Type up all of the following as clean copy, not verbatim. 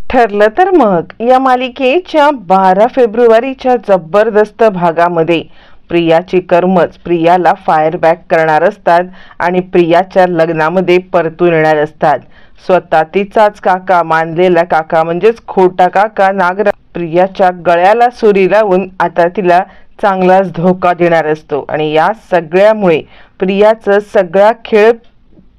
ठरलं तर मग या मालिकेच्या 12 फेब्रुवारीच्या जबरदस्त भागामध्ये प्रियाची कर्मच प्रियाला फायरबॅक करणार असतात आणि प्रियाच्या लग्नामध्ये परतून येणार असतात। स्वतः तिचाच काका मानलेला काका म्हणजेच खोटा काका नागराज प्रियाच्या गळ्याला सुरी लावून आता तिला चांगलाच धोका देणार असतो आणि या सगळ्यामुळे प्रियाचं सगळा खेळ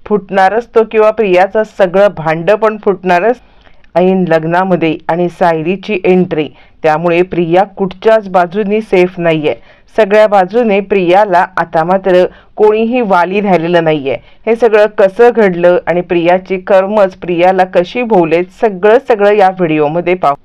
फुटणार असतो किंवा प्रियाचं सगळं भांडं पण फुटणार असतं ऐन लग्नामध्ये। आणि सायलीची एंट्री, त्यामुळे प्रिया कुठच्याच बाजूनी सेफ नाहीये। सगळ्या बाजूने प्रियाला आता मात्र कोणीही वाली राहिलेलं नाहीये। हे सगळं कसं घडलं आणि प्रियाची कर्मच प्रियाला कशी भोवलेत सगळं या व्हिडिओमध्ये पाहू।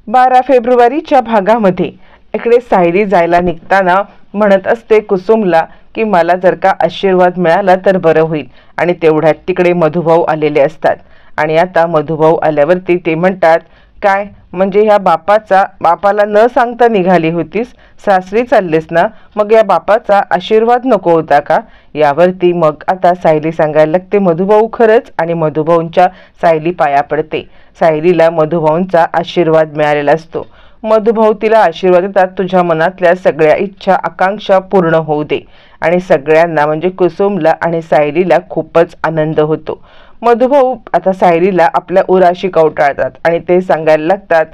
12 फेब्रुवारीच्या भागामध्ये इकडे सायली जायला निघताना म्हणत असते कुसुमला की मला जर का आशीर्वाद मिळाला तर बरं होईल, आणि तेवढ्यात तिकडे मधुभाऊ आलेले असतात। आणि आता मधुभाऊ आल्यावरती ते म्हणतात, काय म्हणजे ह्या बापाला न सांगता निघाली होतीस, सासरी चाललेस ना, मग या बापाचा आशीर्वाद नको होता का? यावरती मग आता सायली सांगायला लागते मधुभाऊ खरंच, आणि मधुभाऊंच्या सायली पाया पडते। सायलीला मधुभाऊंचा आशीर्वाद मिळालेला असतो। मधुभाऊ तिला आशीर्वाद देतात, तुझ्या मनातल्या सगळ्या इच्छा आकांक्षा पूर्ण होऊ दे। आणि सगळ्यांना म्हणजे कुसुमला आणि सायलीला खूपच आनंद होतो। मधुभाऊ आता सायलीला आपल्या उराशी कवटाळतात आणि ते सांगायला लागतात,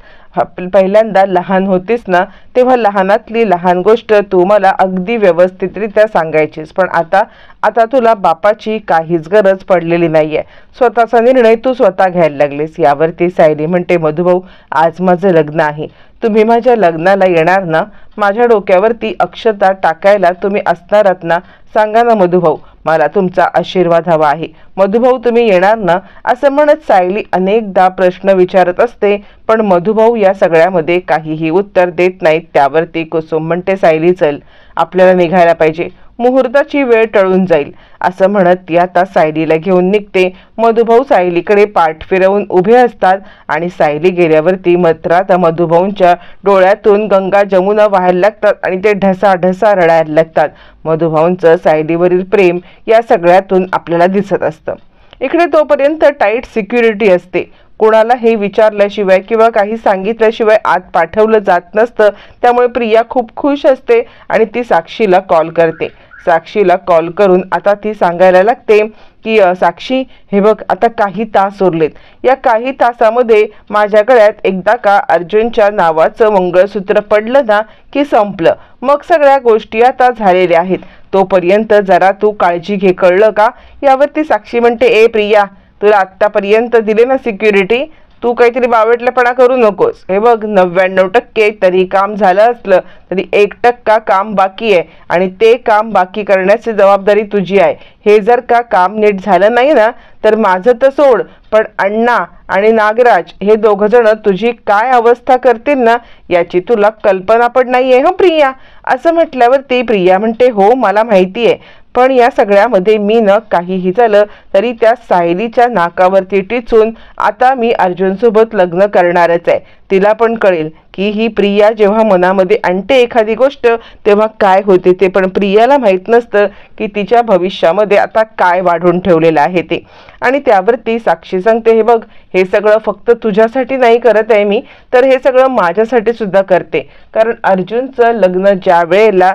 पहिल्यांदा लहान होतीस ना तेव्हा लहानातली लहान गोष्ट तू मला अगदी व्यवस्थितरित्या सांगायचीस, पण आता तुला बापाची काहीच गरज पडलेली नाहीये। स्वतःचा निर्णय तू स्वतः घ्यायला लागलीस। यावरती सायली म्हणते, मधुभाऊ आज माझं लग्न आहे, तुम्ही माझ्या लग्नाला येणार ना? माझ्या डोक्यावरती अक्षता टाकायला तुम्ही असणारात ना? सांगा ना मधुभाऊ, मला तुमचा आशीर्वाद हवा आहे। मधुभाऊ तुम्ही येणार ना? असं म्हणत सायली अनेकदा प्रश्न विचारत असते, पण मधुभाऊ या सगळ्यामध्ये काहीही उत्तर देत नाहीत। त्यावरती कुसुम म्हणते, सायली चल आपल्याला निघायला पाहिजे, मुहूर्ताची वेळ टळून जाईल। असं म्हणत ती आता सायलीला घेऊन निघते। मधुभाऊ सायलीकडे पाठ फिरवून उभे असतात आणि सायली गेल्यावरती मात्र आता मधुभाऊंच्या डोळ्यातून गंगा जमुना वाहायला लागतात आणि ते ढसा रडायला लागतात। मधुभाऊंचं सायलीवरील प्रेम या सगळ्यातून आपल्याला दिसत असतं। इकडे तोपर्यंत टाईट सिक्युरिटी असते, कोणाला हे विचारल्याशिवाय किंवा काही सांगितल्याशिवाय आत पाठवलं जात नसतं। त्यामुळे प्रिया खूप खुश असते आणि ती साक्षीला कॉल करते। साक्षीला कॉल करून आता ती सांगायला लागते की साक्षी हे बघ, आता काही तास उरलेत, या काही तासामध्ये माझ्या गळ्यात एकदा का अर्जुनच्या नावाचं मंगळसूत्र पडलं ना की संपलं, मग सगळ्या गोष्टी आता झालेल्या आहेत, तोपर्यंत जरा तू काळजी घे, कळलं का? यावरती साक्षी म्हणते, ए प्रिया, तुला आत्तापर्यंत दिले ना सिक्युरिटी, तू काहीतरी बावटलेपणा करू नकोस। हे बघ 99% तरी काम झालं असलं तरी 1% काम बाकी आहे, आणि ते काम बाकी करण्याची जबाबदारी तुझी आहे। हे जर का काम नीट झालं नाही ना तर माझं तर सोड, पण अण्णा आणि नागराज हे दोघ जण तुझी काय अवस्था करतील ना याची तुला कल्पना पण नाहीये हं प्रिया। असं म्हटल्यावरती प्रिया म्हणते, हो मला माहिती आहे, पण या सगळ्यामध्ये मी न काहीही झालं तरी त्या सायलीच्या नाकावरती टिचून आता मी अर्जुनसोबत लग्न करणारच आहे। तिला पण कळेल की ही प्रिया जेव्हा मनामध्ये आणते एखादी गोष्ट तेव्हा काय होते ते, पण प्रियाला माहीत नसतं की तिच्या भविष्यामध्ये आता काय वाढून ठेवलेलं आहे ते। आणि त्यावरती साक्षी सांगते, हे बघ, हे सगळं फक्त तुझ्यासाठी नाही करत आहे मी, तर हे सगळं माझ्यासाठी सुद्धा करते, कारण अर्जुनचं लग्न ज्या वेळेला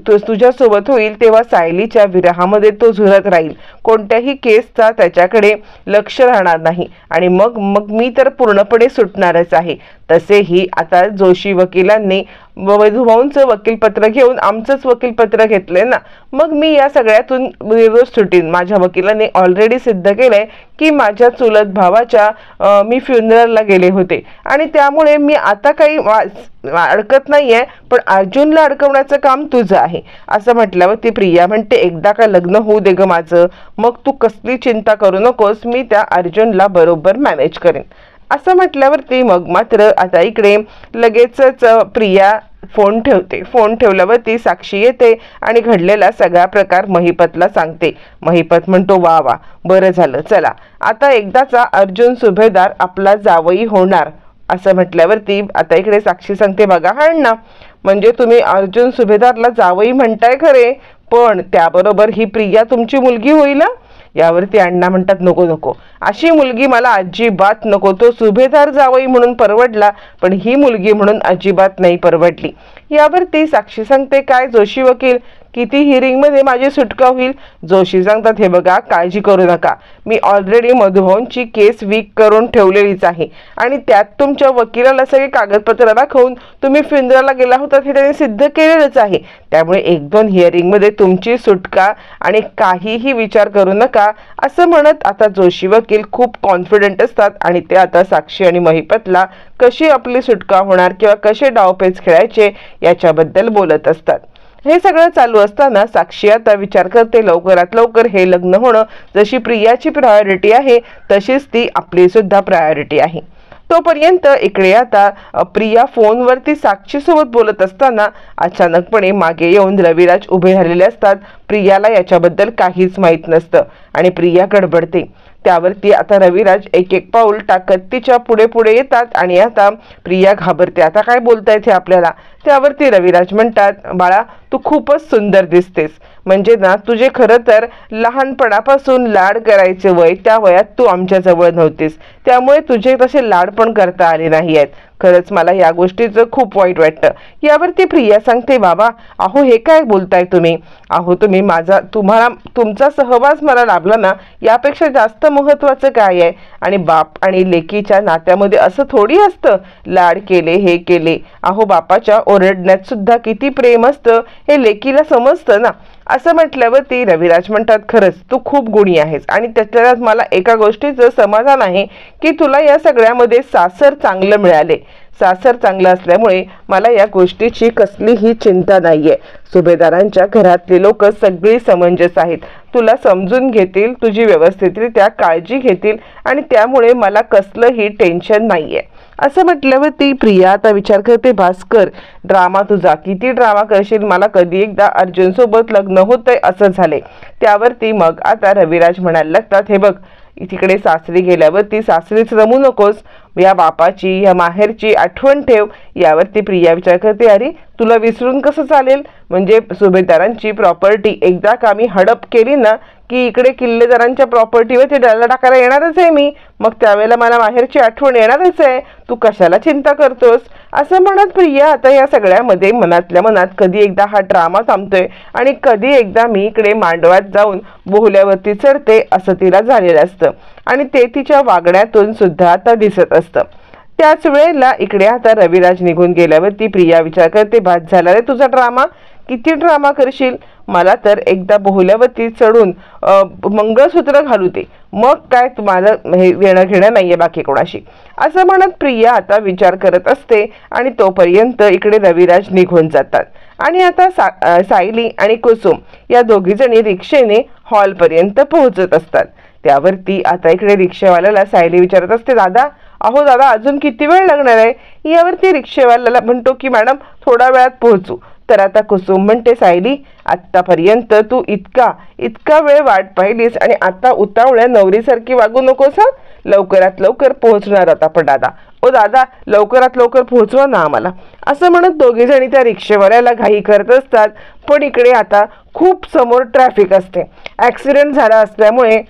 तुझ्यासोबत होईल तेव्हा सायलीच्या विरहामध्ये तो झुरत राहील, कोणत्याही केसचा त्याच्याकडे लक्ष राहणार नाही, आणि मग मी तर पूर्णपणे सुटणारच आहे। तसेही आता जोशी वकिलांनी मधुभाऊंचं वकीलपत्र घेऊन आमचंच वकीलपत्र घेतलंय ना, मग मी या सगळ्यातून निर्दोष सुटीन। माझ्या वकिलांनी ऑलरेडी सिद्ध केलंय की माझ्या चुलत भावाच्या मी फ्युनरलला गेले होते, आणि त्यामुळे मी आता काही अडकत नाहीये, पण अर्जुनला अडकवण्याचं काम तुझं आहे। असं म्हटल्यावर ती प्रिया म्हणते, एकदा का लग्न होऊ दे ग माझं, मग तू कसली चिंता करू नकोस, मी त्या अर्जुनला बरोबर मॅनेज करेन। असं म्हटल्यावरती मग मात्र आता इकडे लगेचच प्रिया फोन ठेवते। फोन ठेवल्यावरती साक्षी येते आणि घडलेला सगळा प्रकार महिपतला सांगते। महिपत म्हणतो, वा वा, बरं झालं, चला आता एकदाचा अर्जुन सुभेदार आपला जावई होणार। असं म्हटल्यावरती आता इकडे साक्षी सांगते, बघा अण्णा, म्हणजे तुम्ही अर्जुन सुभेदारला जावई म्हणताय खरे, पण त्याबरोबर ही प्रिया तुमची मुलगी होईल। यावरती अण्णा म्हणतात नको नको, अशी मुलगी मला अजिबात नको. तो सुभेदार जावई म्हणून परवडला, पण ही मुलगी म्हणून अजिबात नाही परवडली. यावरती साक्षी सांगते काय जोशी वकील, किती हिअरिंग मध्ये माझी सुटका होईल? जोशी सांगतात हे बघा काळजी करू नका, मी ऑलरेडी मधुभाऊंची केस वीक करून ठेवलेलीच आहे आणि त्यात तुमच्या वकिलाला सगळे कागदपत्र दाखवून तुम्ही फिंद्राला गेला होता हे त्याने सिद्ध केलेलंच आहे. त्यामुळे 1-2 हिअरिंग मध्ये तुमची सुटका आणि काहीही विचार करू नका असं म्हणत आता जोशी वकील खूप कॉन्फिडंट असतात आणि ते आता साक्षी आणि महिपतला कशी आपली सुटका होणार किंवा कसे डावपेच खेळायचे याच्याबद्दल बोलत असतात. हे सगळं चालू असताना साक्षी आता विचार करते लवकरात लवकर हे लग्न होणं जशी प्रियाची प्रायोरिटी आहे तशीच ती आपली सुद्धा प्रायोरिटी आहे. तोपर्यंत इकडे आता प्रिया फोनवरती साक्षी सोबत बोलत असताना अचानकपणे मागे येऊन रविराज उभे राहिलेले असतात. प्रियाला याच्याबद्दल काहीच माहीत नसतं आणि प्रिया गडबडते. त्यावरती आता रविराज एक एक पाऊल टाकत तिच्या पुढे पुढे येतात आणि आता प्रिया घाबरते, आता काय बोलतायत हे आपल्याला. त्यावरती रविराज म्हणतात बाळा तू खूपच सुंदर दिसतेस, म्हणजे ना तुझे खरं तर लहानपणापासून लाड करायचे वय, त्या वयात तू आमच्या जवळ नव्हतीस, त्यामुळे तुझे तसे लाड पण करता आले नाही आहेत. खरंच मला या गोष्टीचं खूप वाईट वाटतं. यावरती प्रिया सांगते बाबा अहो हे काय बोलताय तुम्ही, अहो तुम्ही तुमचा सहवास मला लाभला ना यापेक्षा जास्त महत्वाचं काय आहे. आणि बाप आणि लेकीच्या नात्यामध्ये असं थोडी असतं लाड केले हे केले, अहो बापाच्या ओरडण्यात सुद्धा किती प्रेम असतं हे लेकीला समजतं ना. असं म्हटल्यावरती रविराज म्हणतात खरंच तू खूप गुणी आहेस आणि त्याच्यात मला एका गोष्टीचं समाधान आहे की तुला या सगळ्यामध्ये सासर चांगलं मिळाले. सासर चांगलं असल्यामुळे मला या गोष्टीची कसलीही चिंता नाहीये. सुभेदारांच्या घरातले लोक सगळी समंजस आहेत, तुला समजून घेतील, तुझी व्यवस्थितरित्या काळजी घेतील आणि त्यामुळे मला कसलंही टेन्शन नाहीये. असं म्हटल्यावरती प्रिया आता विचार करते भास्कर ड्रामा तुझा किती ड्रामा करशील, मला कधी एकदा अर्जुन सोबत लग्न होतंय असं झाले. त्यावरती मग आता रविराज म्हणायला लागतात हे बघ तिकडे सासरी गेल्यावरती सासरीच रमू नकोस, या बापाची या माहेरची आठवण ठेव. यावरती प्रिया विचार करते अरे तुला विसरून कसं चालेल, म्हणजे सुभेदारांची प्रॉपर्टी एकदा का मी हडप केली ना की इकडे किल्लेदारांच्या प्रॉपर्टीवर ते डाला टाकायला येणारच आहे मी, मग त्यावेळेला मला माहेरची आठवण येणारच आहे, तू कशाला चिंता करतोस. असं म्हणत प्रिया आता या सगळ्यामध्ये मनातल्या मनात कधी एकदा हा ड्रामा थांबतोय आणि कधी एकदा मी इकडे मांडवात जाऊन बोहल्यावरती चढते असं तिला झालेलं असतं आणि ते तिच्या वागण्यातून सुद्धा आता दिसत असतं. त्याच वेळेला इकडे आता रविराज निघून गेल्यावरती प्रिया विचार करते बाद झाला रे तुझा ड्रामा, किती ड्रामा करशील, मला तर एकदा बोहल्यावरती चढून मंगळसूत्र घालू दे, मग काय तुम्हाला हे येणं घेणं नाहीये बाकी कोणाशी. असं म्हणत प्रिया आता विचार करत असते आणि तोपर्यंत इकडे रविराज निघून जातात आणि आता सायली आणि कुसुम या दोघी जणी रिक्षेने हॉलपर्यंत पोहोचत असतात. त्यावरती आता इकडे रिक्षावाल्याला सायली विचारत असते दादा अहो दादा अजून किती वेळ लागणार आहे. यावरती रिक्षेवाल्याला म्हणतो की मॅडम थोड्या वेळात पोहोचू. तर आता कुसुम म्हणते सायली आत्तापर्यंत तू इतका वेळ वाट पाहिलीस आणि आता उतावळ्या नवरीसारखी वागू नकोस हा, लवकरात लवकर पोहोचणार आता पण दादा, ओ दादा लवकरात लवकर पोहोचवा ना आम्हाला. असं म्हणत दोघे जणी त्या रिक्षेवाल्याला घाई करत असतात. पण इकडे आता खूप समोर ट्रॅफिक असते, ॲक्सिडेंट झाला असल्यामुळे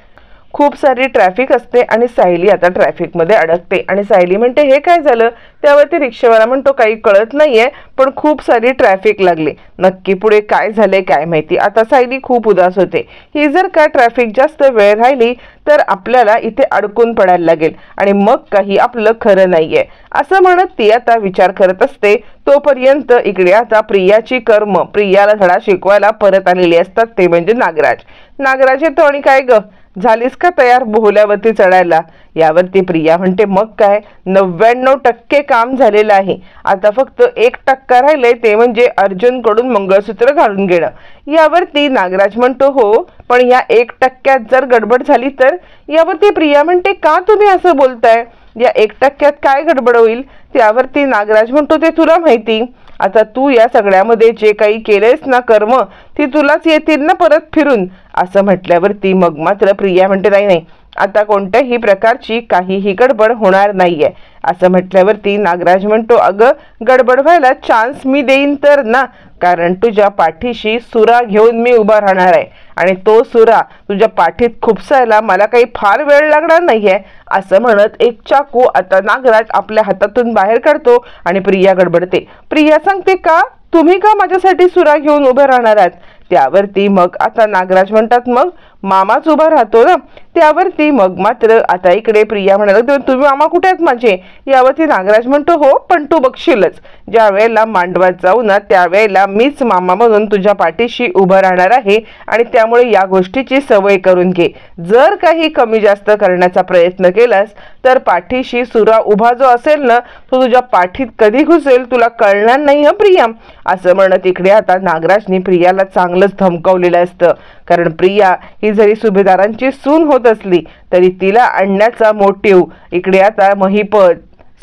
खूप सारी ट्रॅफिक असते आणि सायली आता ट्रॅफिकमध्ये अडकते आणि सायली म्हणते हे काय झालं. त्यावरती रिक्षावाला म्हणतो काही कळत नाहीये पण खूप सारी ट्रॅफिक लागली, नक्की पुढे काय झाले काय माहिती. आता सायली खूप उदास होते, ही जर का ट्रॅफिक जास्त वेळ राहिली तर आपल्याला इथे अडकून पडायला लागेल आणि मग काही आपलं खरं नाहीये. असं म्हणत ती आता विचार करत असते. तोपर्यंत इकडे आता प्रियाची कर्म प्रियाला धडा शिकवायला परत आलेली असतात, ते म्हणजे नागराज येतो आणि काय ग झालीस का तयार बोहल्यावरती चढायला. यावरती प्रिया म्हणते मग काय 99% काम झालेलं आहे, आता फक्त 1% राहिलंय ते म्हणजे अर्जुन कडून मंगळसूत्र घालून घेणं. यावरती नागराज म्हणतो हो पण या 1% जर गडबड झाली तर. यावरती प्रिया म्हणते का तुम्ही असं बोलताय, या 1% काय गडबड होईल. त्यावरती नागराज म्हणतो ते तुला माहिती, आता तू या सगळ्यामध्ये जे काही केलेस ना कर्म ती तुलाच येतील ना परत फिरून. असं म्हटल्यावरती मग मात्र प्रिया म्हणते नाही आता कोणत्याही प्रकारची काहीही गडबड होणार नाहीये. असं म्हटल्यावरती नागराज म्हणतो अगं गडबड व्हायला चान्स मी देईन तर ना, कारण तुझ्या पाठीशी सुरा घेऊन मी उभा राहणार आहे आणि तो सुरा तुझ्या पाठीत खुपसायला मला काही फार वेळ लागणार नाहीये असं म्हणत एक चाकू आता नागराज आपल्या हातातून बाहेर काढतो आणि प्रिया गडबडते. प्रिया सांगते, का तुम्ही का माझ्यासाठी सुरा घेऊन उभे राहणार आहात? त्यावरती मग आता नागराज म्हणतात, मग मामाच उभा राहतो ना. त्यावरती मग मात्र आता इकडे प्रिया म्हणाला, तुम्ही मामा कुठे आहेत माझे? यावरती नागराज म्हणतो, हो पण तू बघशीलच, ज्या वेळेला मांडवात जाऊ ना त्यावेळेला मीच मामा म्हणून तुझ्या पाठीशी उभं राहणार आहे आणि त्यामुळे या गोष्टीची सवय करून घे. जर काही कमी जास्त करण्याचा प्रयत्न केलास तर पाठीशी सुरा उभा जो असेल ना तो तुझ्या पाठीत कधी घुसेल तुला कळणार नाही हं प्रिया. असं म्हणत इकडे आता नागराजने प्रियाला चांगलंच धमकावलेलं असतं. कारण प्रिया ही जरी सुभेदारांची सून होत असली तरी तिला आणण्याचा मोटिव्ह इकडे आता महिपत,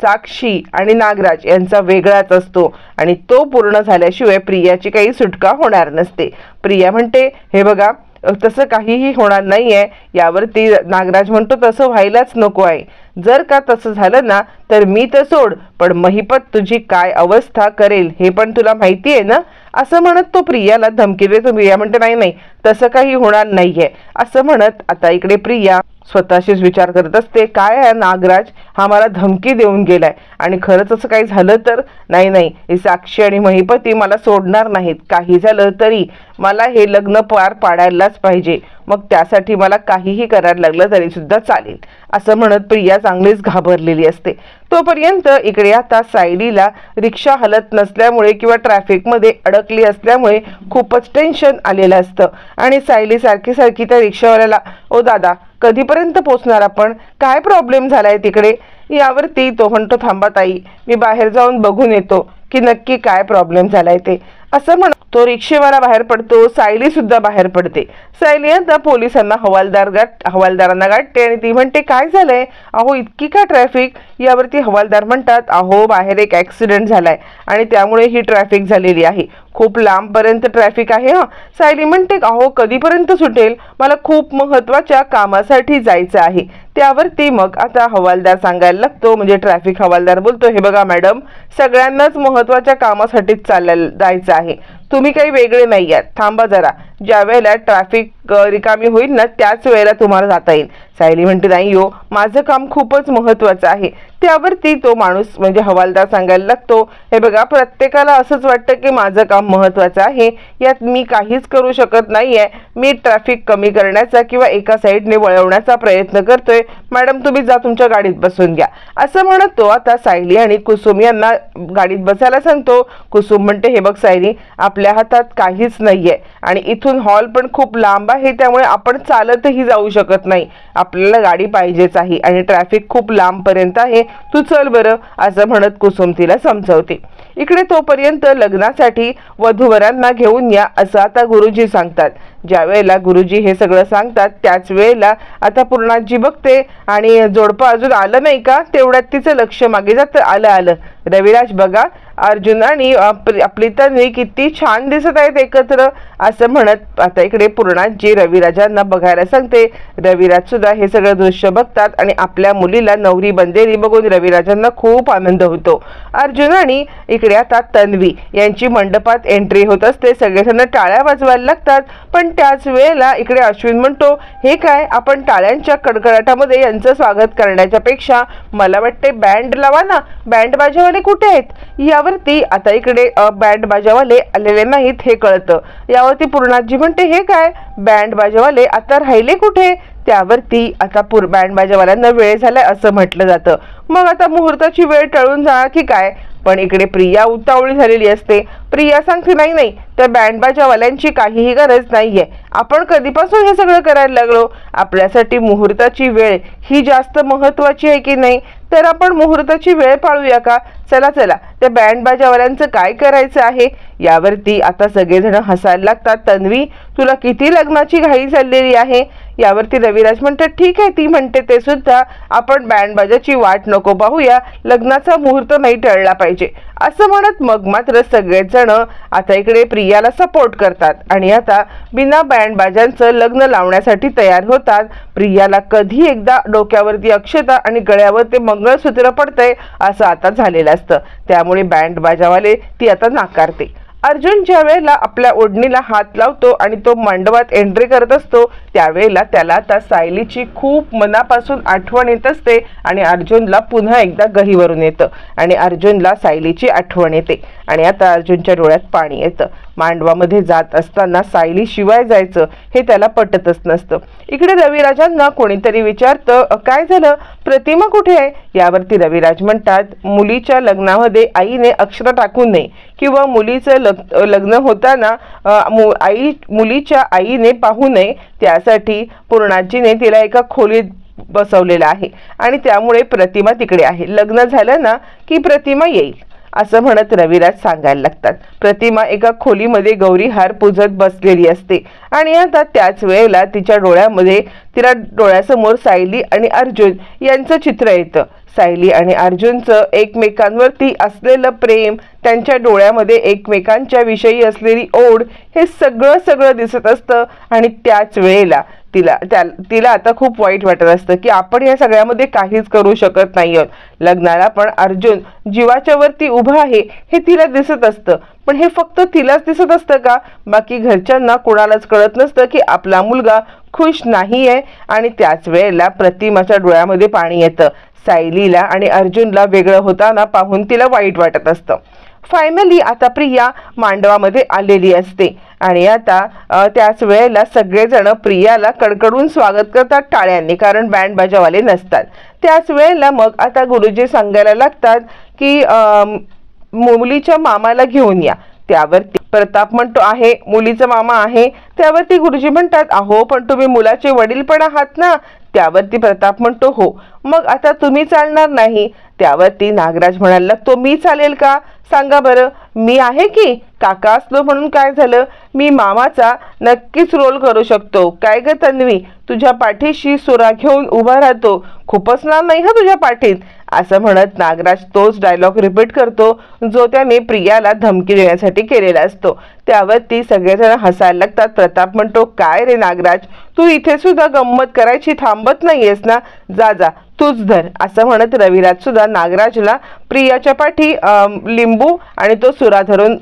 साक्षी आणि नागराज यांचा वेगळाच असतो आणि तो पूर्ण झाल्याशिवाय प्रियाची काही सुटका होणार नसते. प्रिया म्हणते, हे बघा तसं काहीही होणार नाहीये. यावरती नागराज म्हणतो, तसं व्हायलाच नको आहे. जर का तसं झालं ना तर मी तर सोड, पण महिपत तुझी काय अवस्था करेल हे पण तुला माहिती आहे ना. असं म्हणत तो प्रियाला धमकी देतो. प्रिया म्हणते, नाही नाही तसं काही होणार नाहीये. असं म्हणत आता इकडे प्रिया स्वतःशीच विचार करत असते, काय आहे नागराज हा मला धमकी देऊन गेलाय आणि खरंच असं काही झालं तर नाही नाही हे साक्षी आणि महिपती मला सोडणार नाहीत. काही झालं तरी मला हे लग्न पार पाडायलाच पाहिजे, मग त्यासाठी मला काहीही करायला लागलं तरी सुद्धा चालेल. असं म्हणत प्रिया चांगलीच घाबरलेली असते. तोपर्यंत इकडे आता सायलीला रिक्षा हलत नसल्यामुळे किंवा ट्रॅफिकमध्ये अडकली असल्यामुळे खूपच टेन्शन आलेलं असतं आणि सायली सारखी सारखी त्या रिक्षावाल्याला, ओ दादा कधीपर्यंत पोचणार आपण, काय प्रॉब्लेम झालाय तिकडे? यावरती तो म्हणतो, थांबा ताई मी बाहेर जाऊन बघून येतो की नक्की काय प्रॉब्लेम झालाय ते. असं म्हणत तो रिक्षेवाला बाहेर पडतो. सायली सुद्धा बाहेर पडते. सायली आता पोलिसांना हवालदारांना गाठते आणि ती म्हणते, काय झालंय अहो इतकी का ट्रॅफिक? यावरती हवालदार म्हणतात, अहो बाहेर एक ॲक्सिडेंट झालाय आणि त्यामुळे ही ट्रॅफिक झालेली आहे, खूप लांबपर्यंत ट्रॅफिक आहे. सायली म्हणते, अहो कधीपर्यंत सुटेल? मला खूप महत्त्वाच्या कामासाठी जायचं आहे. त्यावरती मग आता हवालदार सांगायला लागतो, म्हणजे ट्रॅफिक हवालदार बोलतो, हे बघा मॅडम सगळ्यांनाच महत्त्वाच्या कामासाठीच जायचं आहे, तुम्ही काही वेगळे नाही आहात, थांबा जरा, ज्या वेळेला ट्रॅफिक रिकामी होईल ना त्याच वेळेला तुम्हाला जाता येईल. सायली म्हणते, नाही हो माझं काम खूपच महत्त्वाचं आहे. त्यावरती तो माणूस म्हणजे हवालदार सांगायला लागतो, हे बघा प्रत्येकाला असंच वाटतं की माझं काम महत्त्वाचं आहे, यात मी काहीच करू शकत नाहीये. मी ट्रॅफिक कमी करण्याचा किंवा एका साईडने वळवण्याचा प्रयत्न करतोय. मॅडम तुम्ही जा तुमच्या गाडीत बसून घ्या. असं म्हणत तो आता सायली आणि कुसुम यांना गाडीत बसायला सांगतो. कुसुम म्हणते, हे बघ सायली आपल्या हातात काहीच नाहीये आणि इथून हॉल पण खूप लांब आहे, त्यामुळे आपण चालतही जाऊ शकत नाही, आपल्याला गाडी पाहिजेच आहे आणि ट्रॅफिक खूप लांबपर्यंत आहे, तू चल बरं. असं म्हणत कुसुम तिला समजवते. इकडे तोपर्यंत लग्नासाठी वधूवरांना घेऊन या असं आता गुरुजी सांगतात. ज्या वेळेला गुरुजी हे सगळं सांगतात त्याच वेळेला आता पूर्णाजी बघते आणि जोडपं अजून आलं नाही का, तेवढ्यात तिचं लक्ष मागे जातं, आलं रविराज बघा अर्जुन आणि आपली तन्वी किती छान दिसत आहेत एकत्र. असं म्हणत आता इकडे पूर्णाजी रविराजांना बघायला सांगते. रविराज सुद्धा हे सगळं दृश्य बघतात आणि आपल्या मुलीला नवरी बनलेली बघून रविराजांना खूप आनंद होतो. अर्जुन आणि इकडे आता तन्वी यांची मंडपात एंट्री होत असते. सगळेजण टाळ्या वाजवायला लागतात, पण त्याच वेळेला इकडे अश्विन म्हणतो, हे काय आपण टाळ्यांच्या कडकडाटामध्ये यांचं स्वागत करण्याच्या पेक्षा मला वाटते बँड लावा ना, बँड बाजावाले कुठे आहेत? यावरती आता इकडे बँड बाजावाले आलेले नाहीत हे कळतं. यावरती पूर्णाजी म्हणते, हे काय बँड बाजावाले आता राहिले कुठे? त्यावरती आता बँड बाजावाल्यांना वेळ झालाय असं म्हटलं जातं. मग आता मुहूर्ताची वेळ टळून जाणार की काय? पण इकडे प्रिया उतावळी झालेली असते. प्रिया सांगते, नाही नाही त्या बँड बाजावाल्यांची काहीही गरज नाहीये, आपण कधीपासून हे सगळं करायला लागलो, आपल्यासाठी मुहूर्ताची वेळ ही जास्त महत्त्वाची आहे की नाही, तर आपण मुहूर्ताची वेळ पाळूया का? चला चला त्या बँड बाजावाल्यांचं काय करायचं आहे? यावरती आता सगळेजण हसायला लागतात. तन्वी तुला किती लग्नाची घाई चाललेली आहे? यावरती रविराज म्हणतात, ठीक आहे ती म्हणते ते सुद्धा, आपण बँड बाजाची वाट नको पाहूया, लग्नाचा मुहूर्त नाही टळला पाहिजे. असं म्हणत मग मात्र सगळेजण आता इकडे प्रियाला सपोर्ट करतात आणि आता बिना बँड बाजांचं लग्न लावण्यासाठी तयार होतात. प्रियाला कधी एकदा डोक्यावरती अक्षता आणि गळ्यावर ते मंगळसूत्र पडतंय असं आता झालेलं असतं, त्यामुळे बँड बाजावाले ती आता नाकारते. अर्जुन ज्या वेळेला आपल्या ओढणीला हात लावतो आणि तो मांडवात एंट्री करत असतो त्यावेळेला त्याला त्या सायलीची खूप मनापासून आठवण येत असते आणि अर्जुनला पुन्हा एकदा गहिवरून येतं आणि अर्जुनला सायलीची आठवण येते आणि आता अर्जुनच्या डोळ्यात पाणी येतं. मांडवामध्ये जात असताना सायली शिवाय जायचं हे त्याला पटतच नसतं. इकडे रविराजांना कोणीतरी विचारतं काय झालं, प्रतिमा कुठे आहे? यावरती रविराज म्हणतात मुलीच्या लग्नामध्ये आईने अक्षर टाकू नये किंवा मुलीचं लग्न होताना मुलीच्या आईने पाहू नये, त्यासाठी पूर्णाजीने तिला एका खोलीत बसवलेलं आहे आणि त्यामुळे प्रतिमा तिकडे आहे. लग्न झालं ना की प्रतिमा येईल असं म्हणत रविराज सांगायला लागतात. प्रतिमा एका खोलीमध्ये गौरीहार पूजत बसलेली असते आणि आता त्याच वेळेला तिच्या डोळ्यासमोर सायली आणि अर्जुन यांचं चित्र येतं. सायली आणि अर्जुनचं एकमेकांवरती असलेलं प्रेम, त्यांच्या डोळ्यामध्ये एकमेकांच्या विषयी असलेली ओढ हे सगळं दिसत असतं आणि त्याच वेळेला तिला आता खूप वाईट वाटत असतं की आपण या सगळ्यामध्ये काहीच करू शकत नाही आहोत. लग्नाला पण अर्जुन जीवाच्या वरती उभा आहे हे तिला दिसत असतं, पण हे फक्त तिलाच दिसत असतं का? बाकी घरच्यांना कोणालाच कळत नसतं की आपला मुलगा खुश नाही आहे. आणि त्याच वेळेला प्रतिमाच्या डोळ्यामध्ये पाणी येतं. सायलीला आणि अर्जुनला वेगळं होताना पाहून तिला वाईट वाटत असतं. फायनली आता प्रिया मांडवामध्ये आलेली असते आणि आता त्याच वेळेला सगळेजण प्रियाला कडकडून स्वागत करतात टाळ्यांनी, कारण बँड बाजावाले नसतात. त्याच वेळेला मग आता गुरुजी सांगायला लागतात की मुलीच्या मामाला घेऊन या. त्यावरती प्रताप म्हणतो आहे मुलीचा मामा आहे. त्यावरती गुरुजी म्हणतात अहो पण तुम्ही मुलाचे वडील पण आहात ना. त्यावरती प्रताप म्हणतो हो. मग आता तुम्ही चालणार नाही. त्यावरती नागराज म्हणायला लागतो मी चालेल का सांगा बरं, मी आहे की काका असलो म्हणून काय झालं, मी मामाचा नक्कीच रोल करू शकतो. काय ग तन्वी, तुझ्या पाठीशी सुरा घेऊन उभा राहतो, खुपसणार नाही हा तुझ्या पाठीत असं म्हणत नागराज तोच डायलॉग रिपीट करतो जो त्याने प्रियाला धमकी देण्यासाठी केलेला असतो. त्यावरती सगळेजण हसायला लागतात. प्रताप म्हणतो काय रे नागराज, तू इथे सुद्धा गंमत करायची थांबत नाहीयेस ना, जा जा तूच धर असं म्हणत रविराज सुद्धा नागराजला प्रियाच्या पाठी लिंबू आणि तो सुरा धरून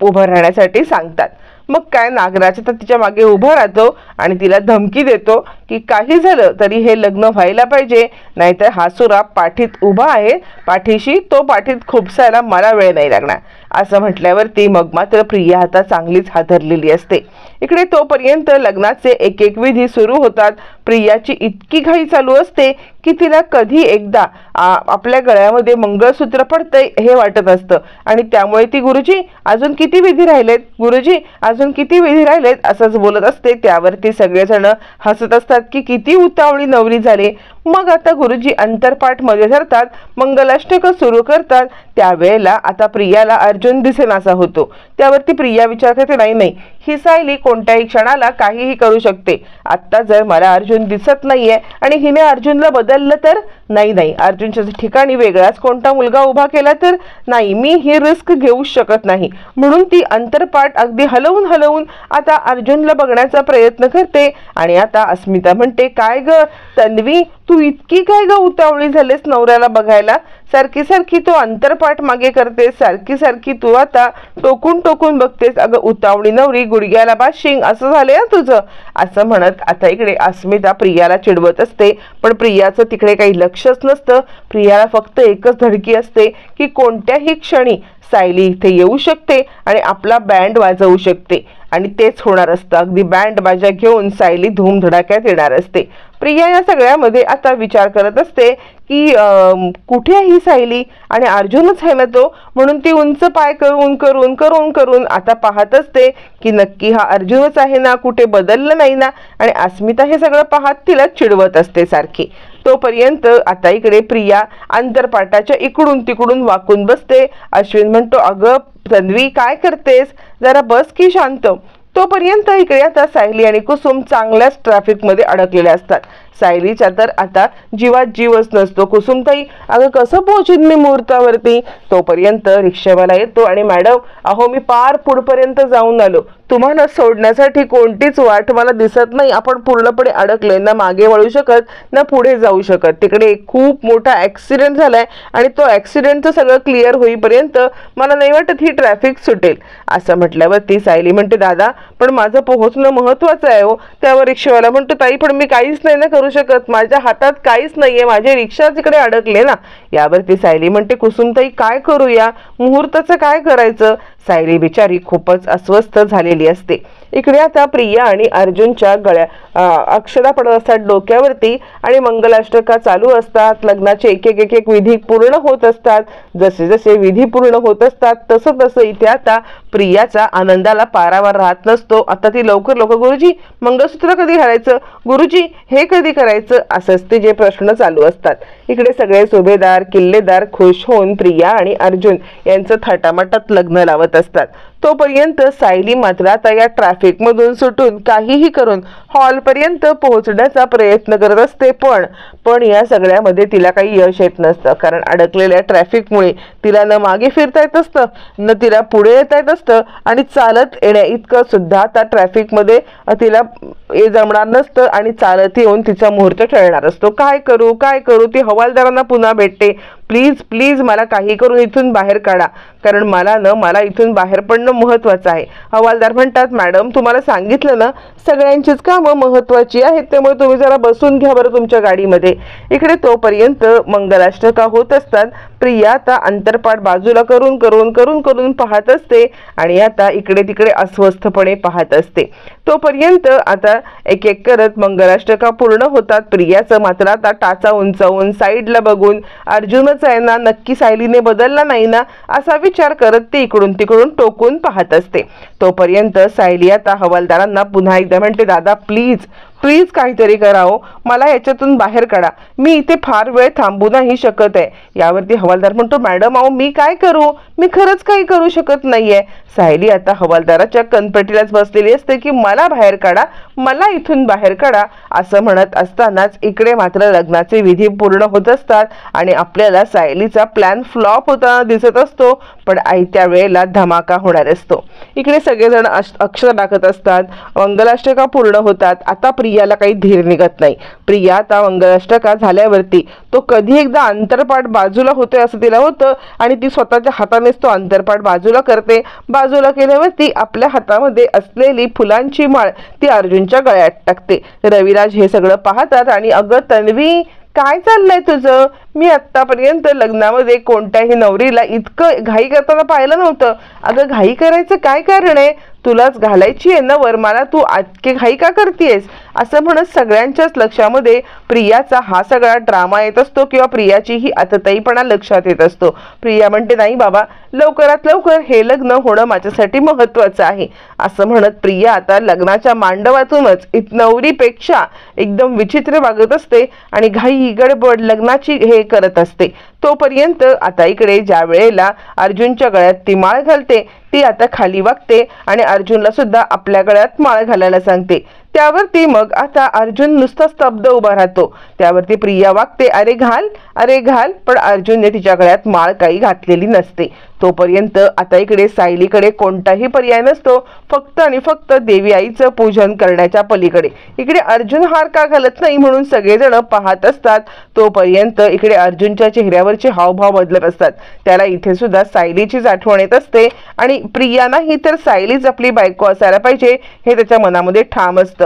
उभं राहण्यासाठी सांगतात. मग काय नागराज तर तिच्या मागे उभा राहतो आणि तिला धमकी देतो की काही झालं तरी हे लग्न व्हायला पाहिजे, नाहीतर हा सुरा पाठीत उभा आहे, पाठीशी तो पाठीत खुपसायला मला वेळ नाही लागणार असं म्हटल्यावरती मग मात्र प्रिया आता चांगलीच हादरलेली असते. इकडे तोपर्यंत लग्नाचे एक एक विधी सुरू होतात. प्रियाची इतकी घाई चालू असते की तिला कधी एकदा आपल्या गळ्यामध्ये मंगळसूत्र पडतंय हे वाटत असतं आणि त्यामुळे ती गुरुजी अजून किती विधी राहिलेत, गुरुजी अजून किती विधी राहिलेत असंच बोलत असते. त्यावरती सगळेजण हसत असतात की किती उतावळी नवरी झाली. मग आता गुरुजी अंतरपाठ मध्ये धरतात, मंगलाष्टक सुरू करतात. त्यावेळेला आता प्रियाला अर्जुन दिसेनासा होतो. त्यावरती प्रिया विचार करते नाही ही सायली कोणत्याही क्षणाला काहीही करू शकते. आता जर मला अर्जुन दिसत नाहीये आणि हिने अर्जुनला बदललं तर नाही अर्जुनच्या ठिकाणी वेगळाच कोणता मुलगा उभा केला तर नाही, मी ही रिस्क घेऊ शकत नाही. म्हणून ती अंतरपाठ अगदी हलवून आता अर्जुनला बघण्याचा प्रयत्न करते. आणि आता अस्मिता म्हणते काय ग तन्वी, तू इतकी काय ग उतावळी झालेस नवऱ्याला बघायला, सारखी तो अंतरपाठ मागे करतेस, सारखी तू आता टोकून बघतेस. अगं उतावळी नवरी गुडघ्याला बाशिंग असं झालंय ना तुझं असं म्हणत आता इकडे अस्मिता प्रियाला चिडवत असते. पण प्रियाचं तिकडे काही लक्षच नसतं. प्रियाला फक्त एकच धडकी असते की कोणत्याही क्षणी सायली इथे येऊ शकते आणि आपला बँड वाजवू शकते आणि तेच होणार असतं. अगदी बँड बाजा घेऊन सायली धूमधडाक्यात येणार असते. प्रिया या सगळ्यामध्ये आता विचार करत असते की कुठे आहे ही सायली आणि अर्जुनच आहे ना तो, म्हणून ती उंच पाय करून आता पाहत असते की नक्की हा अर्जुनच आहे ना, कुठे बदललं नाही ना. आणि अस्मिता हे सगळं पाहत तिला चिडवत असते सारखी. तोपर्यंत आता इकडे प्रिया अंतरपाठाच्या इकडून तिकडून वाकून बसते. अश्विन म्हणतो अगं तन्वी काय करतेस, जरा बस की शांत. तोपर्यंत इकडे आता सायली आणि कुसुम चांगल्याच ट्रॅफिक मध्ये अडकलेल्या असतात. सायलीच्या तर आता जीवात जीवच नसतो. कुसुमताई, अगं कसं पोहोचीन मी मुहूर्तावरती? तोपर्यंत रिक्षावाला येतो आणि मॅडम, अहो मी पार पुढपर्यंत जाऊन आलो, तुम्हाला सोडण्यासाठी कोणतीच वाट मला दिसत नाही. आपण पूर्णपणे अडकलोय, ना मागे वळू शकत ना पुढे जाऊ शकत. तिकडे खूप मोठा ऍक्सिडेंट झालाय आणि तो ऍक्सिडेंटचं सगळं क्लिअर होईपर्यंत मला नाही वाटत ही ट्रॅफिक सुटेल. असं म्हटल्यावर ती सायली म्हणते, दादा पण माझं पोहोचणं महत्वाचं आहे हो. त्यावर रिक्षावाला म्हणतो, ताई पण मी काहीच नाही ना करू शकत, माझ्या हातात काहीच नाहीये, माझे रिक्षा तिकडे अडकले ना. यावरती सायली म्हणते, कुसुमताई काय करूया, मुहूर्ताचं काय करायचं? सायली बिचारी खूपच अस्वस्थ झालेली असते. इकडे आता प्रिया आणि अर्जुनच्या गळ्या अक्षता पडत असतात डोक्यावरती आणि मंगलाष्टका चालू असतात. लग्नाचे एक एक एक विधी पूर्ण होत असतात. जसे जसे विधी पूर्ण होत असतात तसं तसं इथे आता प्रियाचा आनंदाला पारावर राहत नसतो. आता ती लवकर लवकर, गुरुजी मंगळसूत्र कधी घालायचं, गुरुजी हे कधी करायचं, असंच ते जे प्रश्न चालू असतात. इकडे सगळे सुभेदार किल्लेदार खुश होऊन प्रिया आणि अर्जुन यांचं थाटामाटात लग्न लावत असतात. तोपर्यंत सायली मात्र आता या ट्रॅफिक मधून सुटून काहीही करून हॉल पर्यंत पोहोचण्याचा प्रयत्न करत असते. पण या सगळ्यामध्ये तिला काही यश येत नसतं, कारण अडकलेल्या ट्रॅफिकमुळे तिला न मागे फिरता येत असतं न तिला पुढे येता येत असतं आणि चालत येण्या इतकं सुद्धा त्या ट्रॅफिक मध्ये तिला जमणार नसतं आणि चालत येऊन तिचा मुहूर्त टळणार असतो. काय करू काय करू? ती हवालदारांना पुन्हा भेटते, प्लीज प्लीज मला काही करून इथून बाहेर काढा, कारण मला इथून बाहेर पडणं महत्वाचं आहे. हवालदार म्हणतात, मॅडम तुम्हाला सांगितलं ना सगळ्यांचीच कामं महत्वाची आहेत, त्यामुळे तुम्ही जरा बसून घ्या बरं तुमच्या गाडीमध्ये. इकडे तोपर्यंत मंगलाष्टका होत असतात. प्रिया आता अंतरपाठ बाजूला करून करून करून करून पाहत असते आणि आता इकडे तिकडे अस्वस्थपणे पाहत असते. तोपर्यंत आता एक एक करत मंगलाष्टका पूर्ण होतात. प्रियाचं मात्र आता टाचा उंचावून साईडला बघून अर्जुनच आहे ना, नक्की सायलीने बदलला नाही ना, असा विचार करत ती इकडून तिकडून टोकून पाहत असते. तोपर्यंत सायली आता हवालदारांना पुन्हा एकदा म्हणते, दादा प्लीज प्लीज काहीतरी करावं, मला याच्यातून बाहेर काढा, मी इथे फार वेळ थांबू नाही शकत आहे. यावरती हवालदार म्हणतो, मॅडम अहो मी काय करू, मी खरंच काही करू शकत नाहीये. सायली आता हवालदाराच्या कनपटीलाच बसलेली असते की मला बाहेर काढा, मला इथून बाहेर काढा. असं म्हणत असतानाच इकडे मात्र लग्नाचे विधी पूर्ण होत असतात आणि आपल्याला सायलीचा प्लॅन फ्लॉप होताना दिसत असतो, पण आयत्या वेळेला धमाका होणार असतो. इकडे सगळेजण अक्षर टाकत असतात, मंगलाष्टका पूर्ण होतात. आता प्रियाला काही धीर निघत नाही. प्रिया आता मंगलाष्टका झाल्यावरती तो कधी एकदा अंतरपाठ बाजूला होतोय असं तिला होतं आणि ती स्वतःच्या हातानेच तो अंतरपाठ बाजूला करते. बाजूला केल्यावरती आपल्या हातामध्ये असलेली फुलांची माळ ती अर्जुनच्या गळ्यात टाकते. रविराज हे सगळं पाहतात आणि अगं तन्वी काय चाललंय तुझं, मी आतापर्यंत लग्नामध्ये कोणत्याही नवरीला इतकं घाई करताना पाहिलं नव्हतं. अगं घाई करायचं काय कारण आहे, तुलाच घालायची आहे ना वरमाला, तू आजके घाई का करतेस? असं म्हणत सगळ्यांच्याच लक्षामध्ये प्रियाचा हा सगळा ड्रामा येत असतो किंवा प्रियाची ही आतताईपणा लक्षात येत असतो. प्रिया म्हणते, नाही बाबा लवकरात लवकर हे लग्न होणं माझ्यासाठी महत्वाचं आहे. असं म्हणत प्रिया आता लग्नाच्या मांडवातूनच नवरीपेक्षा एकदम विचित्र वागत असते आणि घाई गडबड लग्नाची हे करत असते. तोपर्यंत आता इकडे ज्या वेळेला अर्जुनच्या गळ्यात ती माळ घालते ती आता खाली वागते आणि अर्जुनला सुद्धा आपल्या गळ्यात माळ घालायला सांगते. त्यावरती मग आता अर्जुन नुसता स्तब्ध उभा राहतो. त्यावरती प्रिया वागते, अरे घाल अरे घाल, पण अर्जुनने तिच्या गळ्यात माळ काही घातलेली नसते. तोपर्यंत आता इकडे सायलीकडे कोणताही पर्याय नसतो, फक्त आणि फक्त देवी आईचं पूजन करण्याच्या पलीकडे. इकडे अर्जुन हार का घालत नाही म्हणून सगळेजण पाहत असतात. तोपर्यंत इकडे अर्जुनच्या चेहऱ्यावरचे हावभाव बदलत असतात. त्याला इथे सुद्धा सायलीचीच आठवण येत असते आणि प्रिया नाही तर सायलीच आपली बायको असायला पाहिजे हे त्याच्या मनामध्ये ठाम असतं.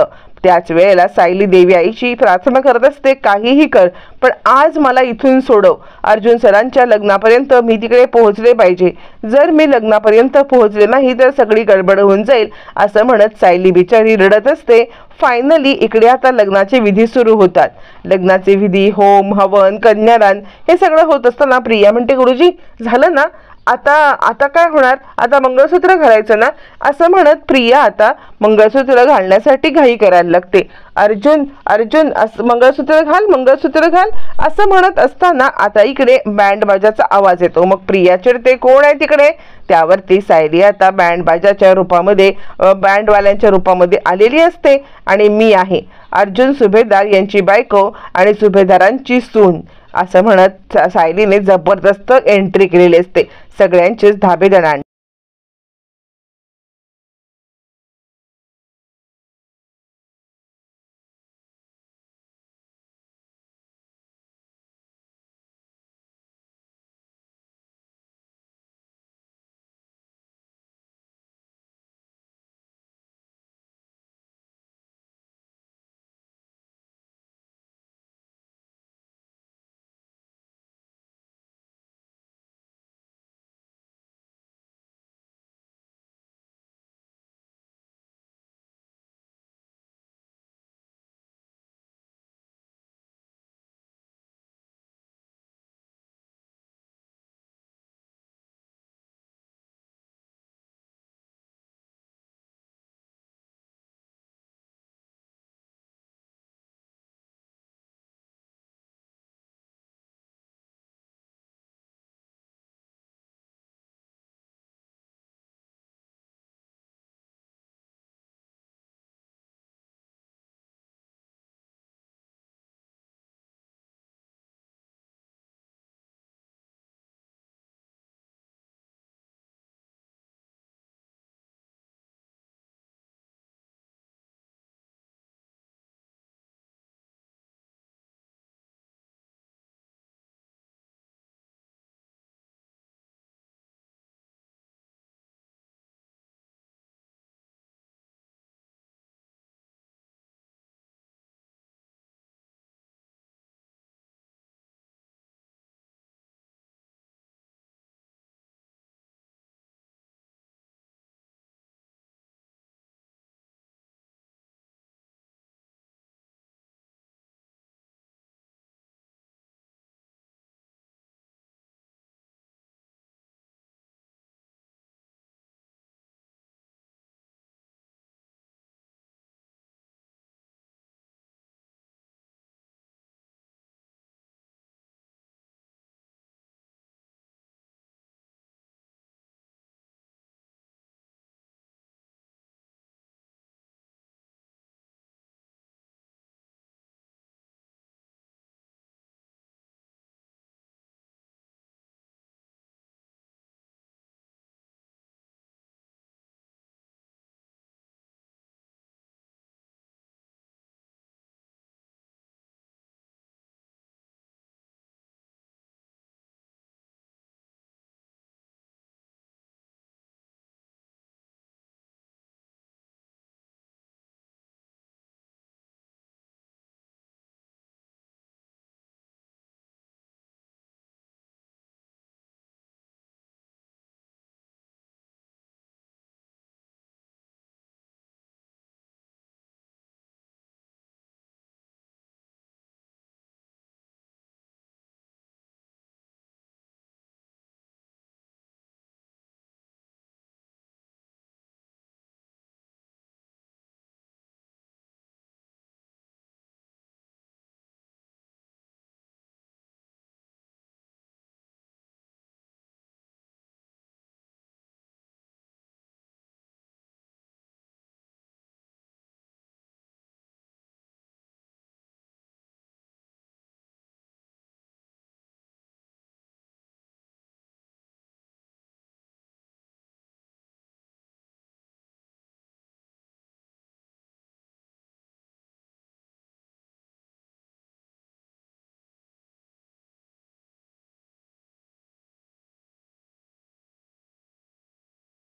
त्याच वेळेला सायली देवी आईची प्रार्थना करत असते, काहीही कर पण आज मला इथून सोडव. अर्जुन सरांच्या लग्नापर्यंत मी तिकडे पोहोचले पाहिजे. जर मी लग्नापर्यंत पोहोचले नाही तर सगळी गडबड होऊन जाईल. असं म्हणत सायली बिचारी रडत असते. फायनली इकडे आता लग्नाचे विधी सुरू होतात. लग्नाचे विधी, होम हवन, कन्यादान हे सगळं होत असताना प्रिया म्हणते, गुरुजी झालं ना, आता आता काय होणार, आता मंगळसूत्र घालायचं ना असं म्हणत प्रिया आता मंगळसूत्र घालण्यासाठी घाई करायला लागते. अर्जुन अर्जुन असं मंगळसूत्र घाल, मंगळसूत्र घाल असं म्हणत असताना आता इकडे बँड बाजाचा आवाज येतो. मग प्रिया चिडते, कोण आहे तिकडे. त्यावरती सायली आता बँड बाजाच्या रूपामध्ये बँडवाल्यांच्या रूपामध्ये आलेली असते आणि मी आहे अर्जुन सुभेदार यांची बायको आणि सुभेदारांची सून असं म्हणत सायलीने जबरदस्त एंट्री केलेली असते. सगळ्यांचेच धाबे दणाणले.